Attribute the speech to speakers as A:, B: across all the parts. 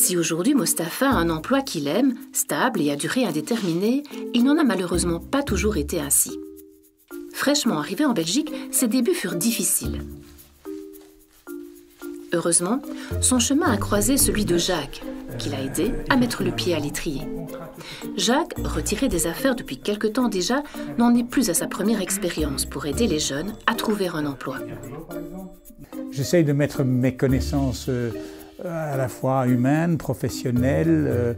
A: Si aujourd'hui Mustapha a un emploi qu'il aime, stable et à durée indéterminée, il n'en a malheureusement pas toujours été ainsi. Fraîchement arrivé en Belgique, ses débuts furent difficiles. Heureusement, son chemin a croisé celui de Jacques, qui l'a aidé à mettre le pied à l'étrier. Jacques, retiré des affaires depuis quelque temps déjà, n'en est plus à sa première expérience pour aider les jeunes à trouver un emploi.
B: J'essaye de mettre mes connaissances à la fois humaines, professionnelles,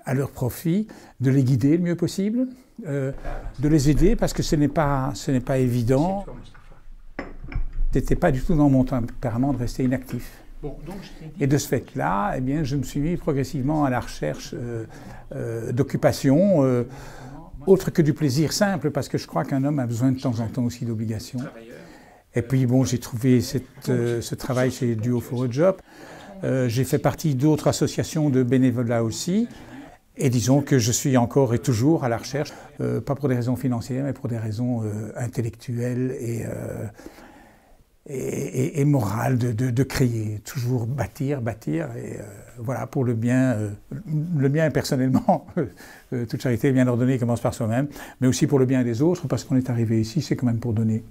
B: à leur profit, de les guider le mieux possible, de les aider parce que ce n'est pas évident. C'était pas du tout dans mon tempérament de rester inactif. Et de ce fait-là, eh bien, je me suis mis progressivement à la recherche d'occupations, autre que du plaisir simple, parce que je crois qu'un homme a besoin de temps en temps aussi d'obligations. Et puis bon, j'ai trouvé ce travail chez Duo for a Job. J'ai fait partie d'autres associations de bénévolat aussi. Et disons que je suis encore et toujours à la recherche, pas pour des raisons financières, mais pour des raisons intellectuelles et morales de créer, toujours bâtir. Et voilà, pour le bien personnellement, toute charité bien ordonnée commence par soi-même, mais aussi pour le bien des autres, parce qu'on est arrivé ici, c'est quand même pour donner.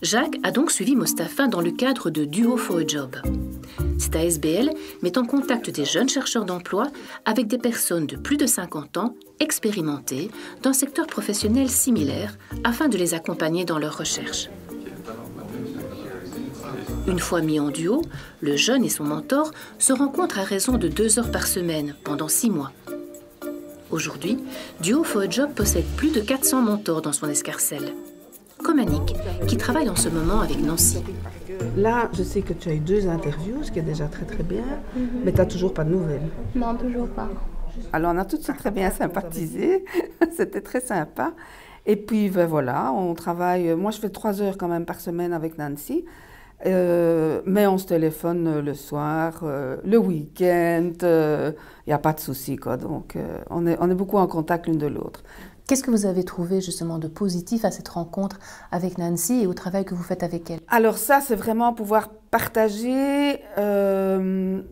A: Jacques a donc suivi Mustapha dans le cadre de Duo for a Job. Cette ASBL met en contact des jeunes chercheurs d'emploi avec des personnes de plus de 50 ans expérimentées d'un secteur professionnel similaire afin de les accompagner dans leurs recherches. Une fois mis en duo, le jeune et son mentor se rencontrent à raison de 2 heures par semaine pendant 6 mois. Aujourd'hui, Duo for a Job possède plus de 400 mentors dans son escarcelle. Comme Annick, qui travaille en ce moment avec Nancy.
C: Là, je sais que tu as eu 2 interviews, ce qui est déjà très très bien, mais tu n'as toujours pas de nouvelles.
D: Non, toujours pas.
E: Alors on a tout de suite très bien sympathisé, c'était très sympa. Et puis ben voilà, on travaille, moi je fais 3 heures quand même par semaine avec Nancy, mais on se téléphone le soir, le week-end, il n'y a pas de souci quoi, donc on est beaucoup en contact l'une de l'autre.
F: Qu'est-ce que vous avez trouvé justement de positif à cette rencontre avec Nancy et au travail que vous faites avec elle?
E: Alors ça, c'est vraiment pouvoir partager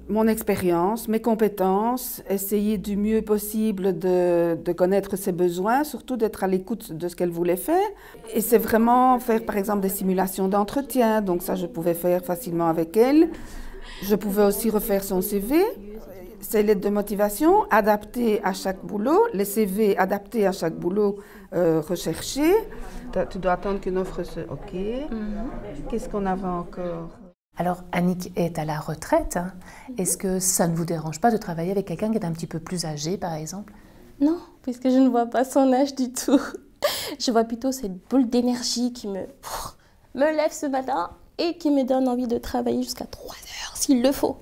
E: mon expérience, mes compétences, essayer du mieux possible de connaître ses besoins, surtout d'être à l'écoute de ce qu'elle voulait faire. Et c'est vraiment faire par exemple des simulations d'entretien, donc ça je pouvais faire facilement avec elle. Je pouvais aussi refaire son CV. Ces lettres de motivation adaptées à chaque boulot, les CV adaptés à chaque boulot recherché.
C: Tu dois attendre qu'une offre se... OK. Qu'est-ce qu'on avait encore?
F: Alors, Annick est à la retraite. Est-ce que ça ne vous dérange pas de travailler avec quelqu'un qui est un petit peu plus âgé, par exemple?
D: Non, puisque je ne vois pas son âge du tout. Je vois plutôt cette boule d'énergie qui me lève ce matin et qui me donne envie de travailler jusqu'à 3 heures, s'il le faut.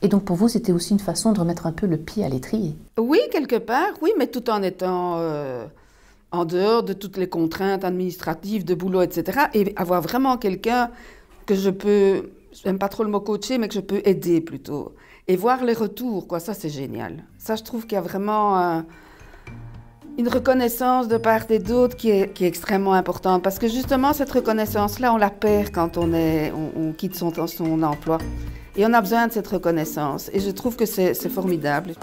F: Et donc pour vous, c'était aussi une façon de remettre un peu le pied à l'étrier?
E: Oui, quelque part, oui, mais tout en étant en dehors de toutes les contraintes administratives, de boulot, etc. Et avoir vraiment quelqu'un que je peux, j'aime pas trop le mot coacher, mais que je peux aider plutôt. Et voir les retours, quoi, ça c'est génial. Ça, je trouve qu'il y a vraiment une reconnaissance de part et d'autre qui est extrêmement importante. Parce que justement, cette reconnaissance-là, on la perd quand on quitte son emploi. Et on a besoin de cette reconnaissance. Et je trouve que c'est formidable.